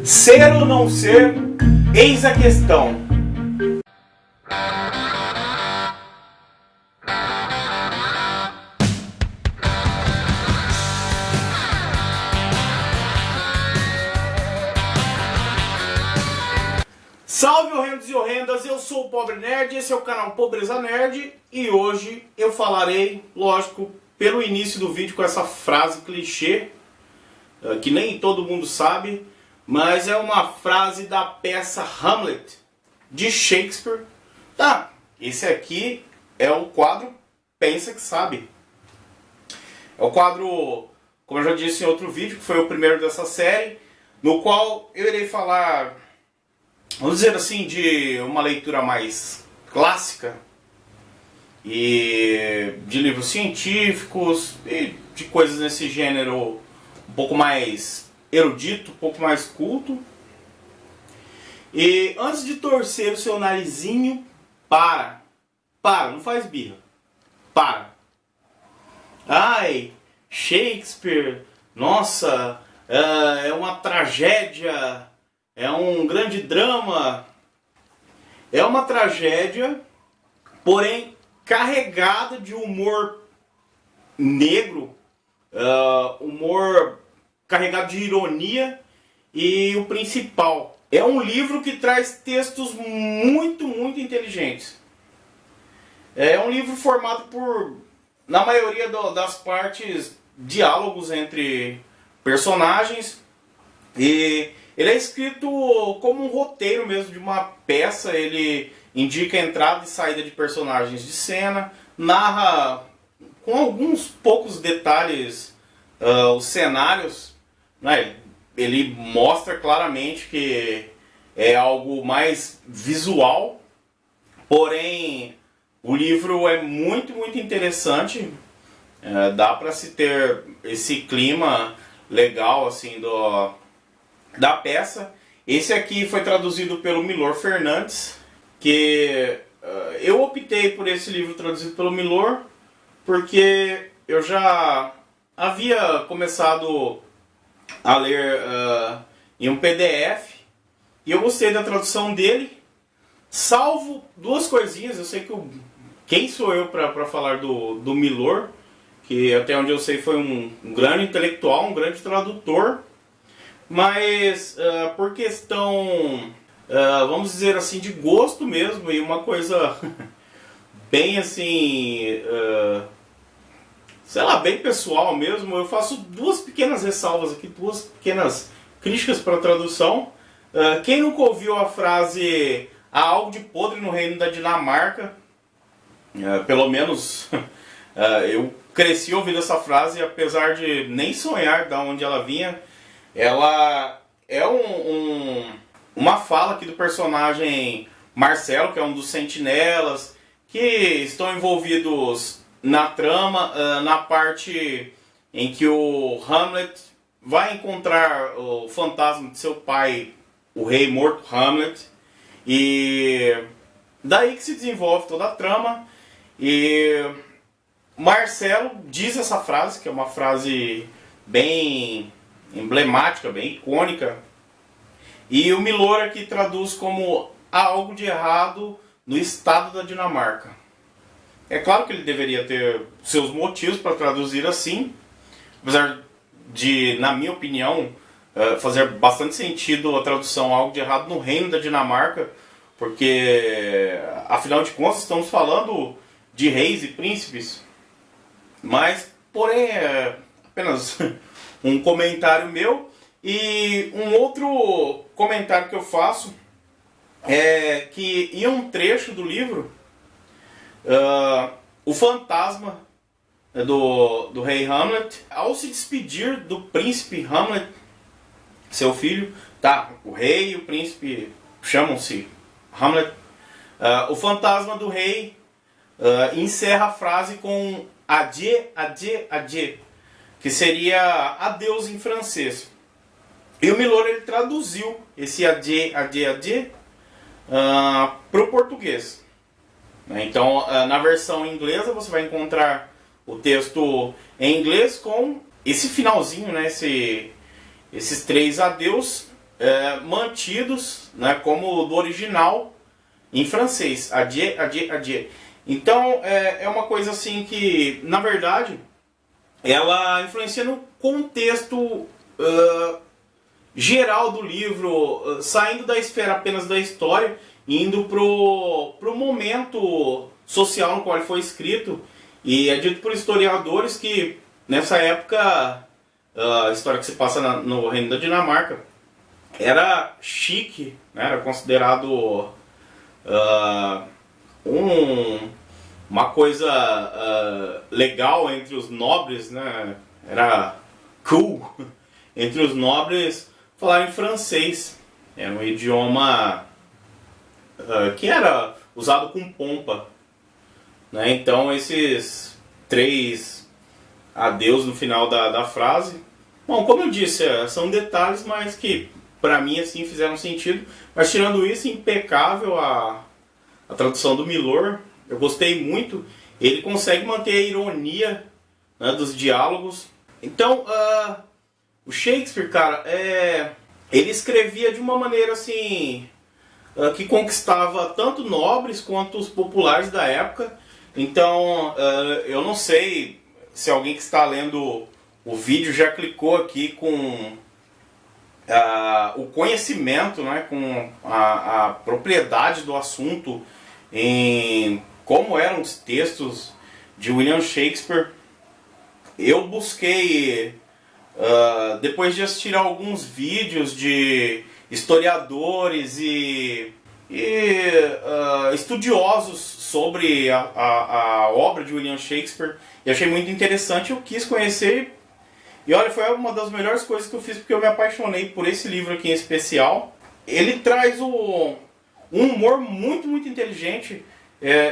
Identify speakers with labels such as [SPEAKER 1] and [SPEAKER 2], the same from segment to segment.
[SPEAKER 1] Ser ou não ser, eis a questão. Salve horrendos e horrendas, eu sou o Pobre Nerd, esse é o canal Pobreza Nerd e hoje eu falarei, lógico, pelo início do vídeo com essa frase clichê, que nem todo mundo sabe, mas é uma frase da peça Hamlet, de Shakespeare. Tá, esse aqui é o quadro Pensa que Sabe. É o quadro, como eu já disse em outro vídeo, que foi o primeiro dessa série, no qual eu irei falar, vamos dizer assim, de uma leitura mais clássica e de livros científicos e de coisas nesse gênero um pouco mais erudito, um pouco mais culto. E antes de torcer o seu narizinho, para, não faz birra, para. Ai, Shakespeare, nossa, é uma tragédia, é um grande drama. É uma tragédia, porém carregada de humor negro, humor carregado de ironia, e o principal, é um livro que traz textos muito inteligentes. É um livro formado por, na maioria das partes, diálogos entre personagens, e ele é escrito como um roteiro mesmo de uma peça. Ele indica a entrada e saída de personagens de cena, narra com alguns poucos detalhes os cenários, né? Ele mostra claramente que é algo mais visual, porém o livro é muito interessante. Dá para se ter esse clima legal assim da peça. Esse aqui foi traduzido pelo Milor Fernandes, que eu optei por esse livro traduzido pelo Milor porque eu já havia começado a ler em um PDF e eu gostei da tradução dele, salvo duas coisinhas. Eu sei que quem sou eu para falar do Milor, que até onde eu sei foi um grande intelectual, um grande tradutor, mas por questão, vamos dizer assim, de gosto mesmo, e uma coisa bem assim, sei lá, bem pessoal mesmo, eu faço duas pequenas ressalvas aqui, duas pequenas críticas para a tradução. Quem nunca ouviu a frase "há algo de podre no reino da Dinamarca", pelo menos eu cresci ouvindo essa frase, apesar de nem sonhar de onde ela vinha. Ela é uma fala aqui do personagem Marcelo, que é um dos sentinelas que estão envolvidos na trama, na parte em que o Hamlet vai encontrar o fantasma de seu pai, o rei morto Hamlet, e daí que se desenvolve toda a trama. E Marcelo diz essa frase, que é uma frase bem emblemática, bem icônica, e o Milor aqui traduz como "há algo de errado no estado da Dinamarca". É claro que ele deveria ter seus motivos para traduzir assim, apesar de, na minha opinião, fazer bastante sentido a tradução "há algo de errado no reino da Dinamarca", porque, afinal de contas, estamos falando de reis e príncipes. Mas, porém, é apenas um comentário meu. E um outro comentário que eu faço é que, em um trecho do livro, o fantasma do rei Hamlet, ao se despedir do príncipe Hamlet, seu filho, tá, o rei e o príncipe chamam-se Hamlet, o fantasma do rei encerra a frase com "adieu, adieu, adieu", que seria adeus em francês. E o Milor, ele traduziu esse adieu, adieu, adieu para o português. Então, na versão inglesa, você vai encontrar o texto em inglês com esse finalzinho, né, esses três adeus, mantidos, né, como do original em francês. Adieu, adieu, adieu. Então é uma coisa assim que, na verdade, ela influencia no contexto geral do livro, saindo da esfera apenas da história, indo pro momento social no qual ele foi escrito. E é dito por historiadores que nessa época, a história que se passa no Reino da Dinamarca, era chique, né? Era considerado uma coisa legal entre os nobres, né? Era cool entre os nobres falar em francês. Era um idioma que era usado com pompa, né? Então esses 3 adeus no final da frase, bom, como eu disse, são detalhes, mas que pra mim assim fizeram sentido. Mas tirando isso, impecável a tradução do Milor. Eu gostei muito. Ele consegue manter a ironia, né, dos diálogos. Então, o Shakespeare, cara, ele escrevia de uma maneira assim que conquistava tanto nobres quanto os populares da época. Então, eu não sei se alguém que está lendo o vídeo já clicou aqui com o conhecimento, né, com a propriedade do assunto em como eram os textos de William Shakespeare. Eu busquei, depois de assistir alguns vídeos de historiadores e estudiosos sobre a obra de William Shakespeare, e achei muito interessante. Eu quis conhecer, e olha, foi uma das melhores coisas que eu fiz, porque eu me apaixonei por esse livro aqui em especial. Ele traz um humor muito, muito inteligente.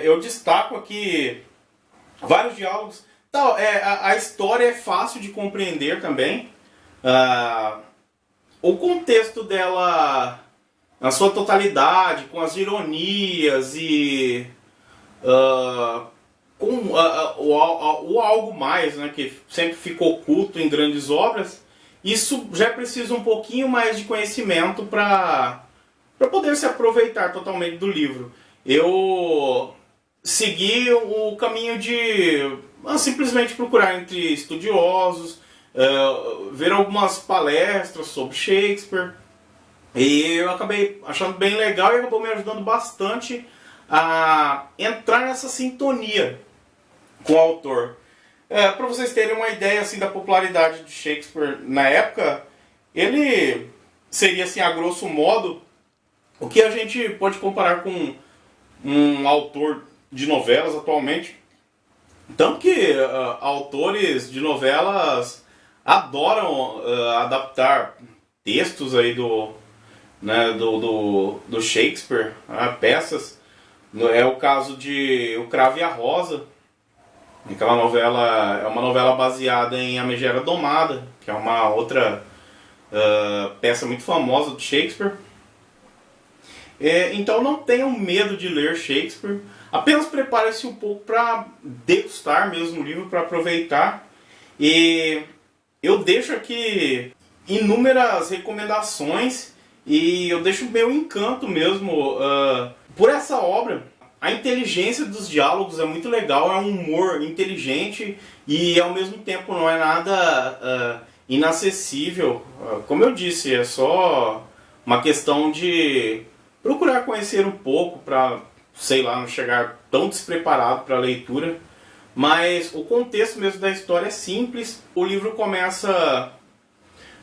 [SPEAKER 1] Eu destaco aqui vários diálogos. A história é fácil de compreender também. O contexto dela, na sua totalidade, com as ironias e com o algo mais, né, que sempre ficou oculto em grandes obras, isso já precisa um pouquinho mais de conhecimento para poder se aproveitar totalmente do livro. Eu segui o caminho de simplesmente procurar entre estudiosos, ver algumas palestras sobre Shakespeare, e eu acabei achando bem legal e acabou me ajudando bastante a entrar nessa sintonia com o autor. Para vocês terem uma ideia assim da popularidade de Shakespeare na época, ele seria assim, a grosso modo, o que a gente pode comparar com um autor de novelas atualmente. Tanto que autores de novelas adoram adaptar textos aí do Shakespeare, peças. É o caso de O Cravo e a Rosa. Aquela novela é uma novela baseada em A Megera Domada, que é uma outra peça muito famosa de Shakespeare. Então não tenham medo de ler Shakespeare. Apenas prepare-se um pouco para degustar mesmo o livro, para aproveitar. E eu deixo aqui inúmeras recomendações e eu deixo o meu encanto mesmo por essa obra. A inteligência dos diálogos é muito legal, é um humor inteligente e ao mesmo tempo não é nada inacessível. Como eu disse, é só uma questão de procurar conhecer um pouco para, sei lá, não chegar tão despreparado para a leitura. Mas o contexto mesmo da história é simples. O livro começa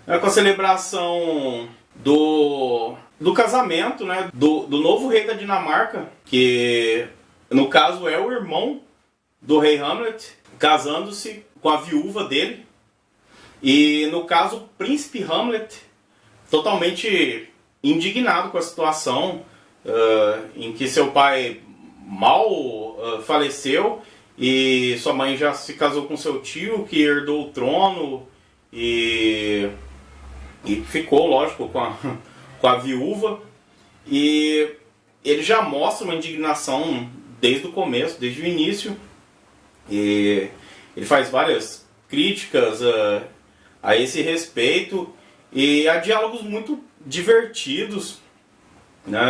[SPEAKER 1] com a celebração do casamento, né, do novo rei da Dinamarca, que no caso é o irmão do rei Hamlet, casando-se com a viúva dele. E no caso o príncipe Hamlet, totalmente indignado com a situação em que seu pai mal faleceu e sua mãe já se casou com seu tio, que herdou o trono, e ficou, lógico, com a viúva. E ele já mostra uma indignação desde o começo, desde o início. E ele faz várias críticas a esse respeito. E há diálogos muito divertidos, né,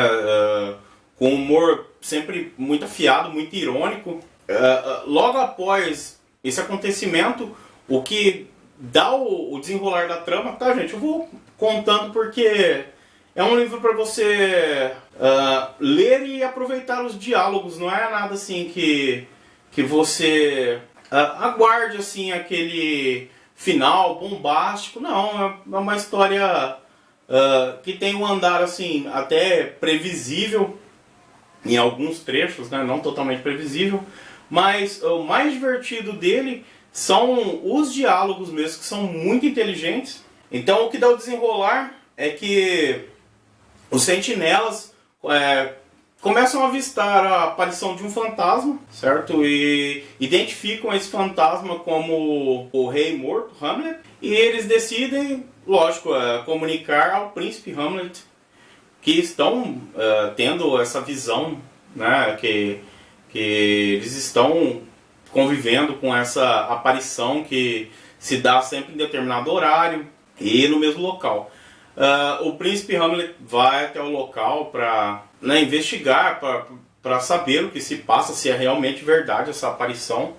[SPEAKER 1] com humor sempre muito afiado, muito irônico. Logo após esse acontecimento, o que dá o desenrolar da trama, tá, gente? Eu vou contando porque é um livro para você ler e aproveitar os diálogos. Não é nada assim que você aguarde assim aquele final bombástico. Não, é uma história que tem um andar assim até previsível em alguns trechos, né? Não totalmente previsível, mas o mais divertido dele são os diálogos mesmo, que são muito inteligentes. Então o que dá o desenrolar é que os sentinelas começam a avistar a aparição de um fantasma, certo? E identificam esse fantasma como o rei morto, Hamlet, e eles decidem, lógico, comunicar ao príncipe Hamlet que estão tendo essa visão, né, que eles estão convivendo com essa aparição que se dá sempre em determinado horário e no mesmo local. O príncipe Hamlet vai até o local para investigar, para saber o que se passa, se é realmente verdade essa aparição.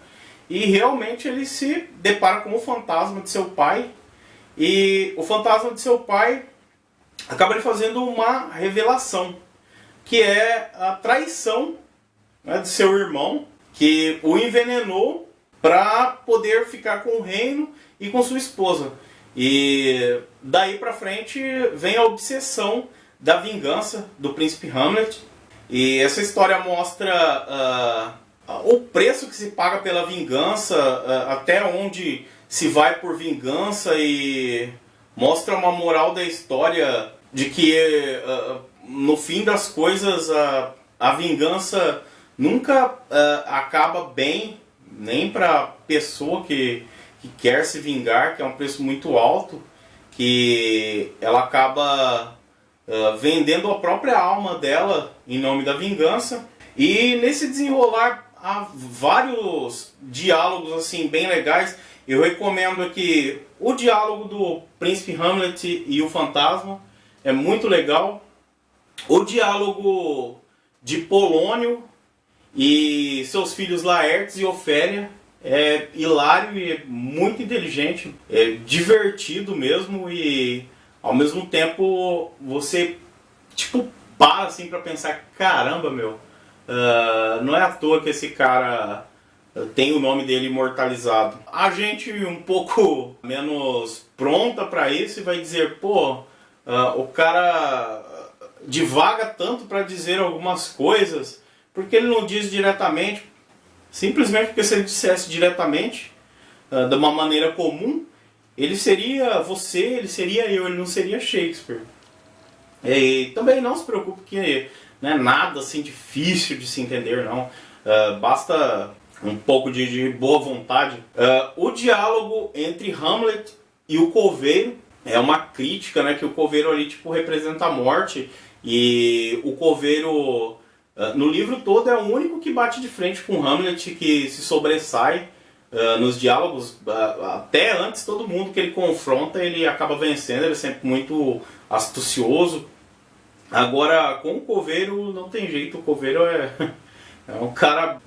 [SPEAKER 1] E realmente ele se depara com o fantasma de seu pai. E o fantasma de seu pai acaba lhe fazendo uma revelação, que é a traição, né, de seu irmão, que o envenenou para poder ficar com o reino e com sua esposa. E daí pra frente vem a obsessão da vingança do príncipe Hamlet. E essa história mostra o preço que se paga pela vingança, até onde se vai por vingança, e mostra uma moral da história de que no fim das coisas a vingança nunca acaba bem, nem para a pessoa que quer se vingar, que é um preço muito alto, que ela acaba vendendo a própria alma dela em nome da vingança. E nesse desenrolar há vários diálogos assim bem legais. Eu recomendo aqui o diálogo do príncipe Hamlet e o fantasma, é muito legal. O diálogo de Polônio e seus filhos Laertes e Ofélia é hilário e é muito inteligente, é divertido mesmo, e ao mesmo tempo você para assim para pensar, caramba, meu, não é à toa que esse cara tem o nome dele imortalizado. A gente um pouco menos pronta para isso e vai dizer, pô, o cara divaga tanto para dizer algumas coisas, porque ele não diz diretamente. Simplesmente porque se ele dissesse diretamente, de uma maneira comum, ele seria você, ele seria eu, ele não seria Shakespeare. E também não se preocupe que não é nada assim difícil de se entender, não. Basta um pouco de boa vontade. O diálogo entre Hamlet e o coveiro é uma crítica, né, que o coveiro ali representa a morte, e o coveiro no livro todo é o único que bate de frente com Hamlet, que se sobressai nos diálogos. Até antes, todo mundo que ele confronta, ele acaba vencendo, ele é sempre muito astucioso. Agora, com o coveiro não tem jeito, o coveiro é um cara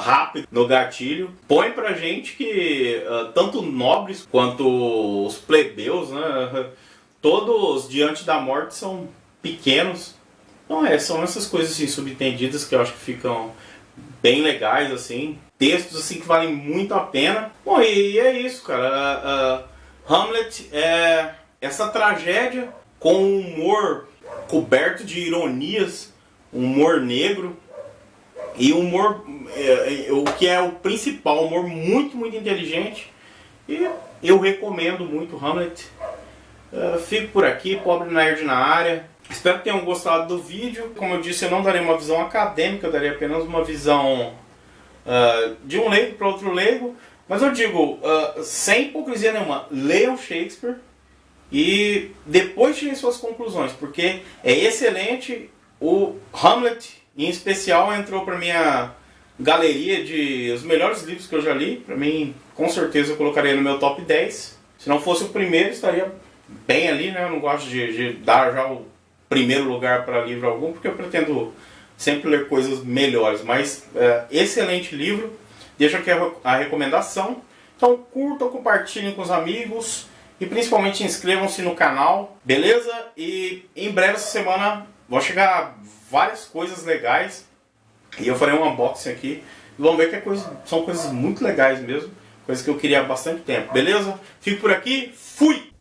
[SPEAKER 1] rápido no gatilho. Põe pra gente que tanto nobres quanto os plebeus, né, todos diante da morte são pequenos. Então são essas coisas assim, subentendidas, que eu acho que ficam bem legais, assim. Textos assim que valem muito a pena. Bom, e é isso, cara. Hamlet é essa tragédia com um humor coberto de ironias, um humor negro, e humor, o que é o principal, humor muito, muito inteligente. E eu recomendo muito Hamlet. Fico por aqui, Pobre Nerd na área. Espero que tenham gostado do vídeo. Como eu disse, eu não darei uma visão acadêmica, eu darei apenas uma visão de um leigo para outro leigo. Mas eu digo, sem hipocrisia nenhuma, leiam Shakespeare e depois tirem suas conclusões, porque é excelente. O Hamlet, em especial, entrou para minha galeria de os melhores livros que eu já li. Para mim, com certeza, eu colocaria no meu top 10. Se não fosse o primeiro, estaria bem ali, né? Eu não gosto de dar já o primeiro lugar para livro algum, porque eu pretendo sempre ler coisas melhores. Mas excelente livro, deixa aqui a recomendação. Então curtam, compartilhem com os amigos e principalmente inscrevam-se no canal, beleza? E em breve essa semana vão chegar várias coisas legais e eu farei um unboxing aqui. Vamos ver que são coisas muito legais mesmo, coisas que eu queria há bastante tempo, beleza? Fico por aqui, fui!